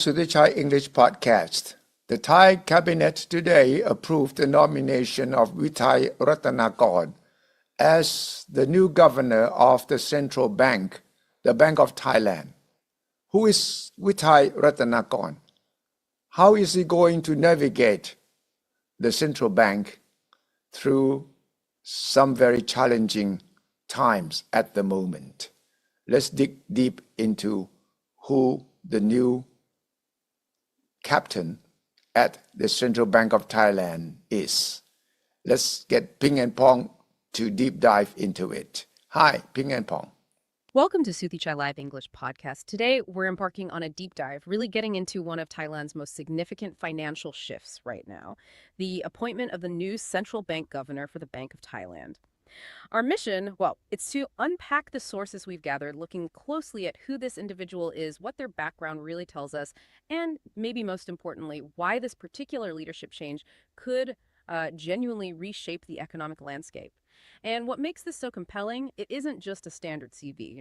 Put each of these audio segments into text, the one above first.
Suthichai English Podcast. The Thai cabinet today approved the nomination of Vitai Ratanakorn as the new governor of the central bank, the Bank of Thailand. Who is Vitai Ratanakorn? How is he going to navigate the central bank through some very challenging times at the moment? Let's dig deep into who the new captain at the Central Bank of Thailand is. Let's get Ping and Pong to deep dive into it. Hi, Ping and Pong. Welcome to Suthichai Live English Podcast. Today, we're embarking on a deep dive, really getting into one of Thailand's most significant financial shifts right now, the appointment of the new central bank governor for the Bank of Thailand. Our mission, well, it's to unpack the sources we've gathered, looking closely at who this individual is, what their background really tells us, and maybe most importantly, why this particular leadership change could genuinely reshape the economic landscape. And what makes this so compelling, it isn't just a standard CV,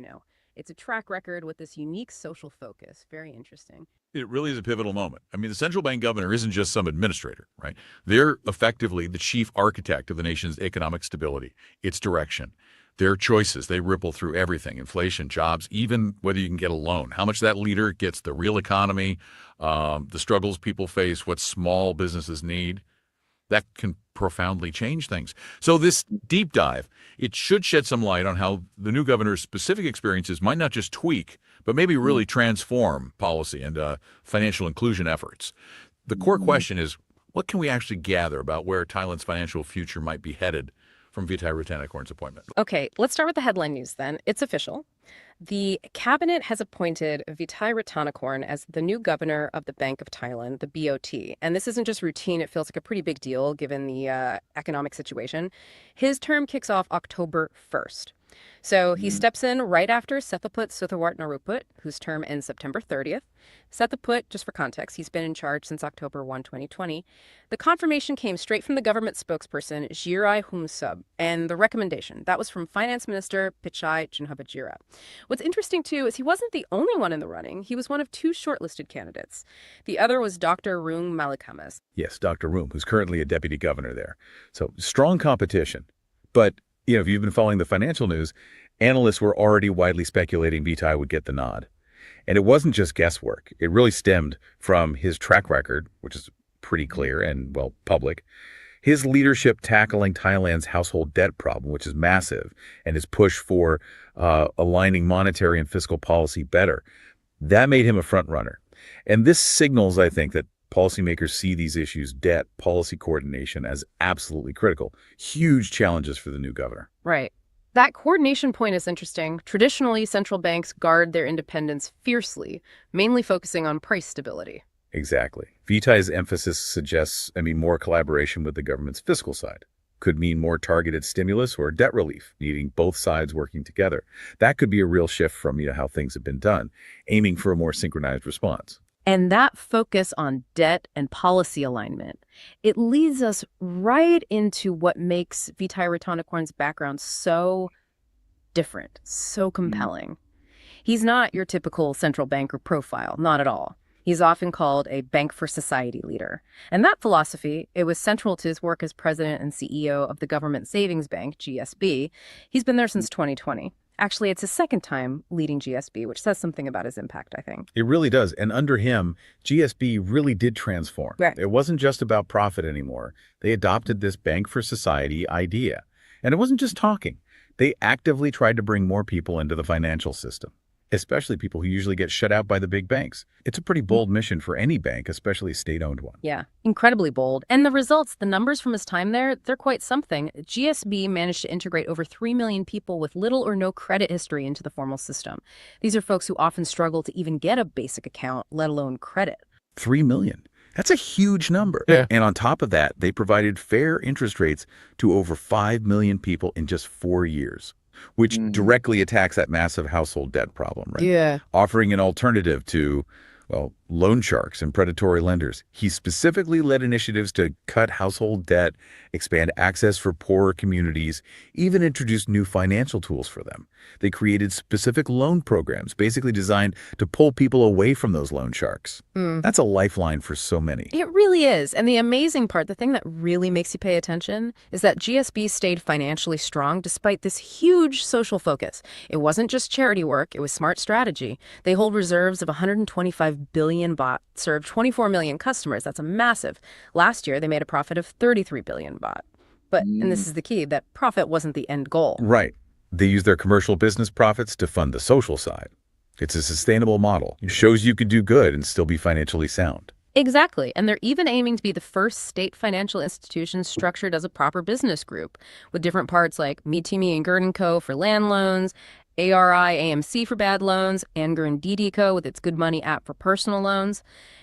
It's a track record with this unique social focus. Very interesting. It really is a pivotal moment. I mean, the central bank governor isn't just some administrator, right? They're effectively the chief architect of the nation's economic stability, its direction. Their choices, they ripple through everything, inflation, jobs, even whether you can get a loan. How much that leader gets the real economy, the struggles people face, what small businesses need. That can profoundly change things. So this deep dive, it should shed some light on how the new governor's specific experiences might not just tweak, but maybe really transform policy and financial inclusion efforts. The core question is, what can we actually gather about where Thailand's financial future might be headed from Vitai Ratanakorn's appointment? Okay, let's start with the headline news then. It's official. The cabinet has appointed Vitai Ratanakorn as the new governor of the Bank of Thailand, the BOT. And this isn't just routine. It feels like a pretty big deal given the economic situation. His term kicks off October 1st. So he steps in right after Sethaput Suthichai, whose term ends September 30th. Sethaput, just for context, he's been in charge since October 1, 2020. The confirmation came straight from the government spokesperson, Jirai Humsub, and the recommendation, that was from Finance Minister Pichai Jinhabajira. What's interesting, too, is he wasn't the only one in the running. He was one of two shortlisted candidates. The other was Dr. Rung Malikamas. Yes, Dr. Room, who's currently a deputy governor there. So strong competition. But if you've been following the financial news, analysts were already widely speculating Vitai would get the nod. And it wasn't just guesswork. It really stemmed from his track record, which is pretty clear and, well, public. His leadership tackling Thailand's household debt problem, which is massive, and his push for aligning monetary and fiscal policy better. That made him a front runner. And this signals, I think, that policymakers see these issues, debt, policy coordination, as absolutely critical. Huge challenges for the new governor. Right. That coordination point is interesting. Traditionally, central banks guard their independence fiercely, mainly focusing on price stability. Exactly. Vitai's emphasis suggests, more collaboration with the government's fiscal side. Could mean more targeted stimulus or debt relief, needing both sides working together. That could be a real shift from how things have been done, aiming for a more synchronized response. And that focus on debt and policy alignment, it leads us right into what makes Vitai Ratanakorn's background so different, so compelling. He's not your typical central banker profile, not at all. He's often called a bank for society leader. And that philosophy, it was central to his work as president and CEO of the Government Savings Bank, GSB. He's been there since 2020. Actually, it's his second time leading GSB, which says something about his impact, I think. It really does. And under him, GSB really did transform. Right. It wasn't just about profit anymore. They adopted this bank for society idea. And it wasn't just talking. They actively tried to bring more people into the financial system, especially people who usually get shut out by the big banks. It's a pretty bold mission for any bank, especially a state-owned one. Yeah, incredibly bold. And the results, the numbers from his time there, they're quite something. GSB managed to integrate over 3 million people with little or no credit history into the formal system. These are folks who often struggle to even get a basic account, let alone credit. 3 million. That's a huge number. Yeah. And on top of that, they provided fair interest rates to over 5 million people in just 4 years, which directly attacks that massive household debt problem, right? Yeah. Offering an alternative to Well, loan sharks and predatory lenders. He specifically led initiatives to cut household debt, expand access for poorer communities, even introduced new financial tools for them. They created specific loan programs, basically designed to pull people away from those loan sharks. That's a lifeline for so many. It really is. And the amazing part, the thing that really makes you pay attention, is that GSB stayed financially strong despite this huge social focus. It wasn't just charity work, it was smart strategy. They hold reserves of 125 billion baht, served 24 million customers. That's a massive. Last year, they made a profit of 33 billion baht. But, and this is the key, that profit wasn't the end goal. Right. They use their commercial business profits to fund the social side. It's a sustainable model. It shows you could do good and still be financially sound. Exactly. And they're even aiming to be the first state financial institution structured as a proper business group, with different parts like Mitimi and Gerd & Co. for land loans, ARI AMC for bad loans, Anger and DD Co. with its Good Money app for personal loans,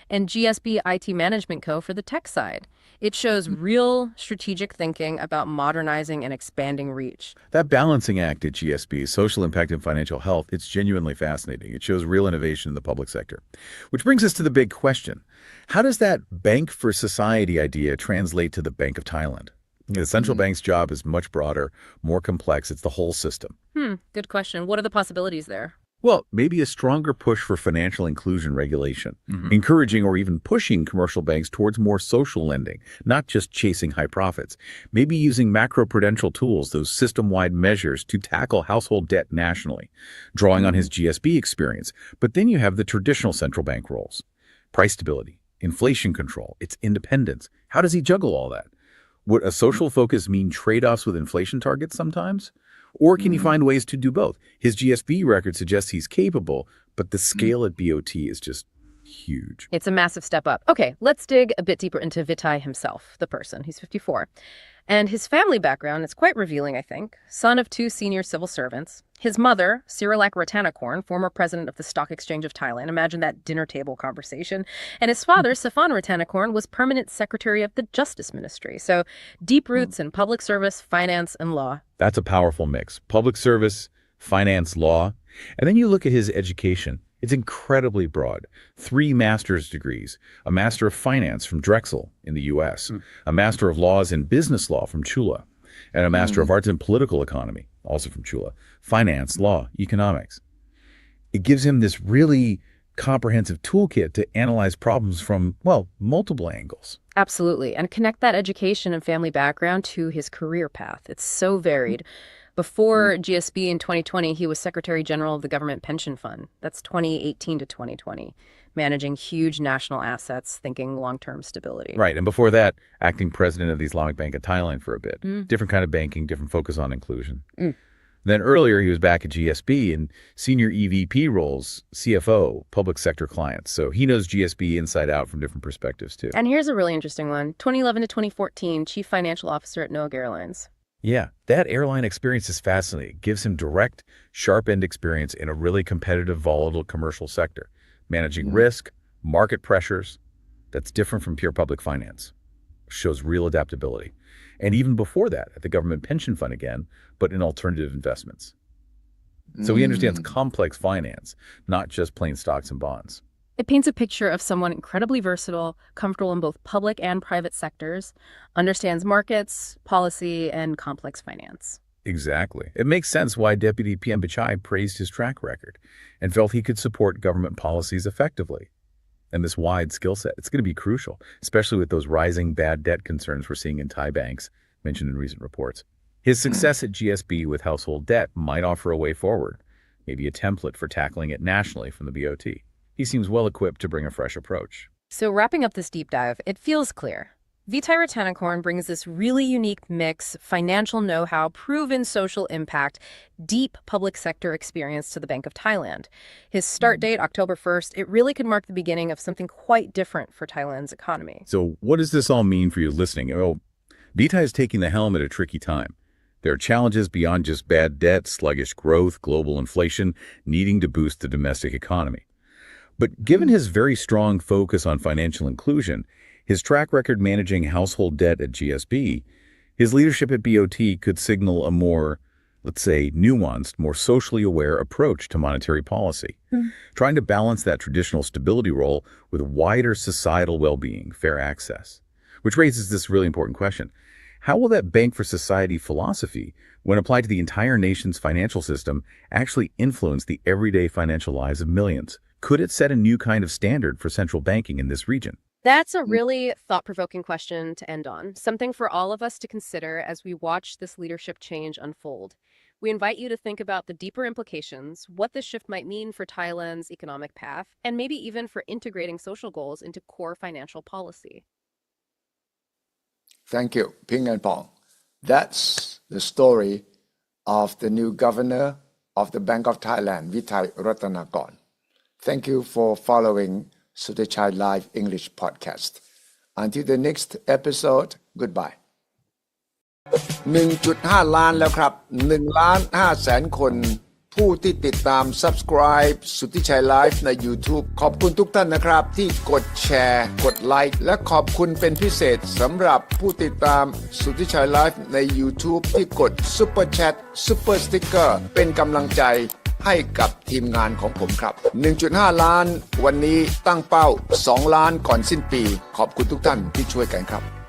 and GSB IT Management Co. for the tech side. It shows real strategic thinking about modernizing and expanding reach. That balancing act at GSB, social impact and financial health, it's genuinely fascinating. It shows real innovation in the public sector. Which brings us to the big question. How does that bank for society idea translate to the Bank of Thailand? The central bank's job is much broader, more complex. It's the whole system. Good question. What are the possibilities there? Well, maybe a stronger push for financial inclusion regulation, encouraging or even pushing commercial banks towards more social lending, not just chasing high profits. Maybe using macroprudential tools, those system-wide measures to tackle household debt nationally, drawing on his GSB experience. But then you have the traditional central bank roles. Price stability, inflation control, its independence. How does he juggle all that? Would a social focus mean trade-offs with inflation targets sometimes? Or can he find ways to do both? His GSB record suggests he's capable, but the scale at BOT is just huge. It's a massive step up. Okay, let's dig a bit deeper into Vitai himself, the person. He's 54. And his family background is quite revealing, I think. Son of 2 senior civil servants. His mother, Vitai Ratanakorn, former president of the Stock Exchange of Thailand. Imagine that dinner table conversation. And his father, Saffan Ratanakorn, was permanent secretary of the Justice Ministry. So deep roots in public service, finance, and law. That's a powerful mix. Public service, finance, law. And then you look at his education. It's incredibly broad. 3 master's degrees, a master of finance from Drexel in the U.S., a master of laws in business law from Chula, and a master of arts in political economy, also from Chula, finance, law, economics. It gives him this really comprehensive toolkit to analyze problems from, well, multiple angles. Absolutely. And connect that education and family background to his career path. It's so varied. Before GSB in 2020, he was Secretary General of the Government Pension Fund. That's 2018 to 2020, managing huge national assets, thinking long-term stability. Right. And before that, acting president of the Islamic Bank of Thailand for a bit. Different kind of banking, different focus on inclusion. Then earlier, he was back at GSB in senior EVP roles, CFO, public sector clients. So he knows GSB inside out from different perspectives, too. And here's a really interesting one. 2011 to 2014, Chief Financial Officer at Noah Airlines. Yeah, that airline experience is fascinating. It gives him direct, sharp-end experience in a really competitive, volatile commercial sector, managing risk, market pressures. That's different from pure public finance. Shows real adaptability. And even before that, at the government pension fund again, but in alternative investments. So he understands complex finance, not just plain stocks and bonds. It paints a picture of someone incredibly versatile, comfortable in both public and private sectors, understands markets, policy, and complex finance. Exactly. It makes sense why Deputy PM Vitai praised his track record and felt he could support government policies effectively. And this wide skill set, it's going to be crucial, especially with those rising bad debt concerns we're seeing in Thai banks, mentioned in recent reports. His success at GSB with household debt might offer a way forward, maybe a template for tackling it nationally from the BOT. He seems well-equipped to bring a fresh approach. So wrapping up this deep dive, it feels clear. Vitai Ratanakorn brings this really unique mix, financial know-how, proven social impact, deep public sector experience to the Bank of Thailand. His start date, October 1st, it really could mark the beginning of something quite different for Thailand's economy. So what does this all mean for you listening? Well, Vitai is taking the helm at a tricky time. There are challenges beyond just bad debt, sluggish growth, global inflation, needing to boost the domestic economy. But given his very strong focus on financial inclusion, his track record managing household debt at GSB, his leadership at BOT could signal a more, let's say, nuanced, more socially aware approach to monetary policy, trying to balance that traditional stability role with wider societal well-being, fair access. Which raises this really important question. How will that Bank for Society philosophy, when applied to the entire nation's financial system, actually influence the everyday financial lives of millions? Could it set a new kind of standard for central banking in this region? That's a really thought-provoking question to end on, something for all of us to consider as we watch this leadership change unfold. We invite you to think about the deeper implications, what this shift might mean for Thailand's economic path, and maybe even for integrating social goals into core financial policy. Thank you, Ping and Pong. That's the story of the new governor of the Bank of Thailand, Vitai Ratanakorn. Thank you for following Suthichai Live English Podcast. Until the next episode, goodbye. 1.5 ล้านแล้วครับ 1,500,000 คนผู้ที่ติดตาม Subscribe สุทธิชัย Live ใน YouTube ขอบคุณทุกท่านนะครับที่กดแชร์กดไลค์และขอบคุณเป็นพิเศษสำหรับผู้ติดตามสุทธิชัย Live ใน YouTube ที่กด Super Chat Super Sticker เป็นกำลังใจให้กับทีมงานของผมครับ 1.5 ล้านวันนี้ตั้งเป้า 2 ล้านก่อนสิ้นปีขอบคุณทุกท่านที่ช่วยกันครับ